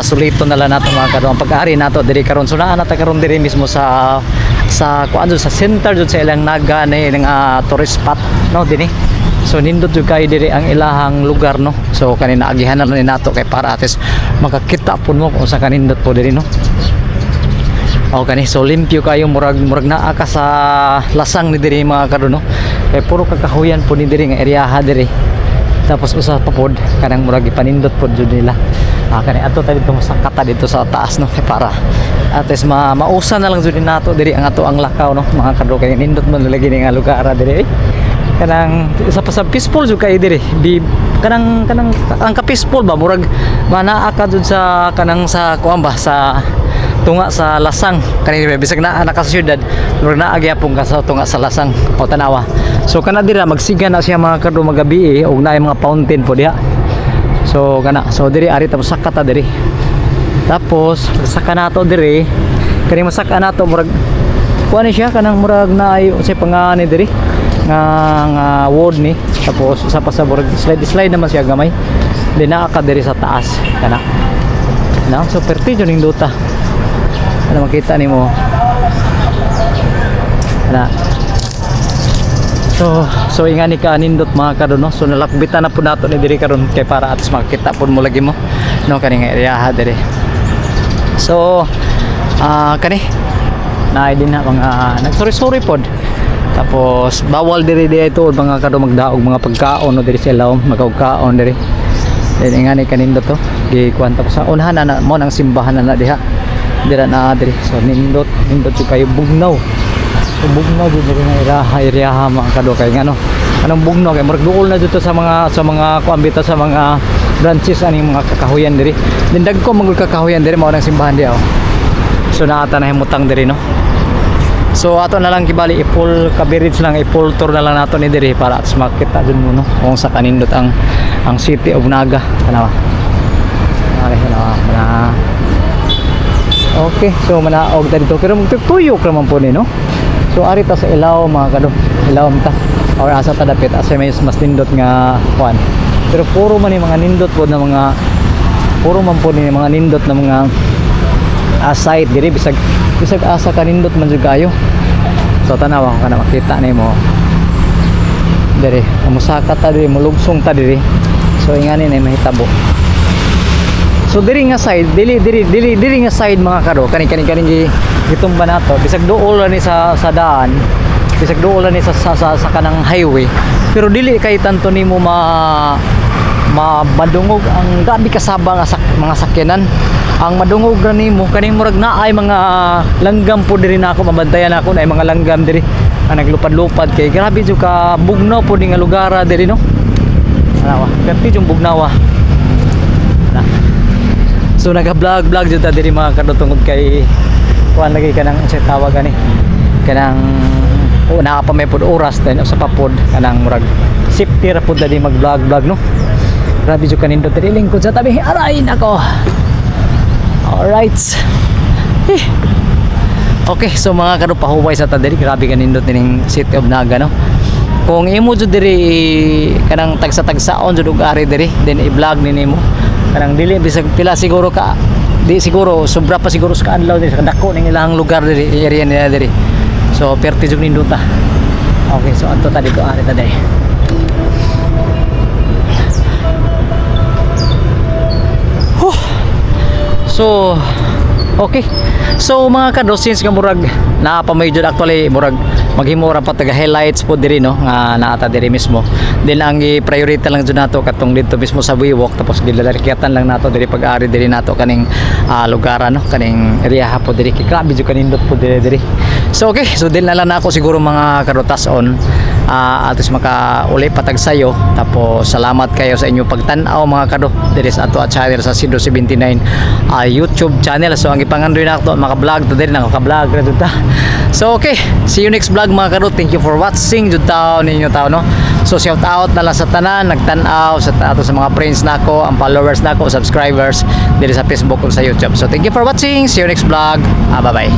sulito na lang nato mga kado ang pag-ari nato diri karon. So naa nata karon diri mismo sa kuan sa center jud sa ilang naga ni ilang tourist spot no dinhi. So nindot jud kay diri ang ilahang lugar no. So kanina agihan na ni nato kay para ates makakita pud mo kung sa kanindot po diri no. Okay, so limpyo kayo murag naa ka sa lasang ni diri mga kado no. Kay puro kakahuyan po ni diri nga eryaha diri. Tapos usa pa pod kanang murag ipanindot pod jud nila. Kani ato ta dito sa kata dito sa taas no kay para ates mausa na lang jud nato diri ang ato ang lakaw no mga kado kay nindot man lagi ni nga lugar diri. Kanang isa pa sa peaceful jud kay diri. Kanang ang ka peaceful ba murag manaa ka jud sa kanang sa kuan ba sa tunga sa lasang kanina bisag na anak sa syudad murag naa gyapon ka sa tunga sa lasang o tanawa. So kana dira magsiga na siya mga kado magabi og naay mga fountain po diha. So kana so diri ari tapos saka ta diri. Tapos saka nato diri kani masaka nato murag kuan ni siya kanang murag naay unsay pangani diri nga wood ni. Tapos usa pa sa murag slide naman siya gamay. Di naa ka diri sa taas kana. Na so perti jud ning duta. Ano makita nimo na so ingani ka nindot mga kado no. So nalakbitan na po nato ni diri karon kay para atos makita pud mo lagi mo no kani nga area diri. So kani naay din na mga nagsuri-suri pod. Tapos bawal diri ito mga kado magdaog mga pagkaon no diri sa ilawom magkaon diri. Then ingani kanindot to gikuan tapos sa unahan na mo nang simbahan na diha dira na diri. So nindot jud kayo bugnaw. So bugnaw jud diri nga area mga kado kay ngano anong bugnaw kay murag duol na jud to sa mga kuambita sa mga branches ani mga kakahuyan diri. Then dagko magul kakahuyan diri mao nang simbahan diha. So naata na himutang diri no. So ato na lang kibali i-full coverage lang i-full tour na lang nato ni diri para at makita jud mo no kung sa kanindot ang city of Naga tanawa. Okay, so manaog ta dito pero magtuyok naman po ni no. So ari ta sa ilaw mga kado. Ilaw ta or asa ta dapit asa may mas nindot nga kuan. Pero puro man ni mga nindot po na mga puro man po ni mga nindot na mga site diri bisag asa kanindot man jud kayo. So tanawa ko kana makita nimo. Diri, musaka ta diri, mulugsong ta diri. So ingani na mahitabo. So diri nga side, dili nga side mga kado, kani gitumba nato. Bisag duol ni sa daan. Bisag duol ni sa kanang highway. Pero dili kay tanto nimo madungog ang gabi kasaba nga mga sakyanan. Ang madungog ra nimo kaning murag naay mga langgam po diri na ako mabantayan ako na mga langgam diri. Ang naglupad-lupad kay grabe jud ka bugnaw po nga lugar diri no. Anawa, perti jung bugnawa. So naga-vlog jud ta diri mga kado tungod kay kuan lagi kanang sa tawag ani. Kanang naa pa may pod oras ten sa papod kanang murag safety ra pud dali mag-vlog no. Grabe jud kanindot diri lingkod sa tabi. Aray nako. Alright. Okay, so mga kado pahuway sa ta diri grabe kanindot ning City of Naga no. Kung imo jud diri kanang tagsa-tagsaon jud og ari diri then i-vlog nimo. Kanang dili bisag pila siguro ka di siguro sobra pa siguro sa kanlaw diri sa dako ning ilang lugar diri area nila diri. So perti jud ninduta. Okay, so adto ta dito ari ta diri. So okay. So mga kado since nga murag napamay jud actually murag maghimura pa taga highlights po diri no nga naata diri mismo. Then ang i-priority lang jud nato katong dito mismo sa Buiwok tapos gilalarikyatan lang nato diri pag-ari diri nato kaning lugar no kaning area po diri kay grabe jud kanindot po diri. So okay, so din na lang ako siguro mga karotas on atos maka uli patag sayo. Tapos salamat kayo sa inyong pagtan-aw mga kado diri sa ato channel sa Sido 79 YouTube channel. So ang ipangandoy na ako maka-vlog to diri naka-vlog ra jud ta. So okay, see you next vlog mga kado. Thank you for watching jud taw ninyo taw no. So shout out na lang sa tanan nagtan-aw sa ato sa mga friends nako, ang followers nako, subscribers diri sa Facebook ug sa YouTube. So thank you for watching. See you next vlog. Bye bye.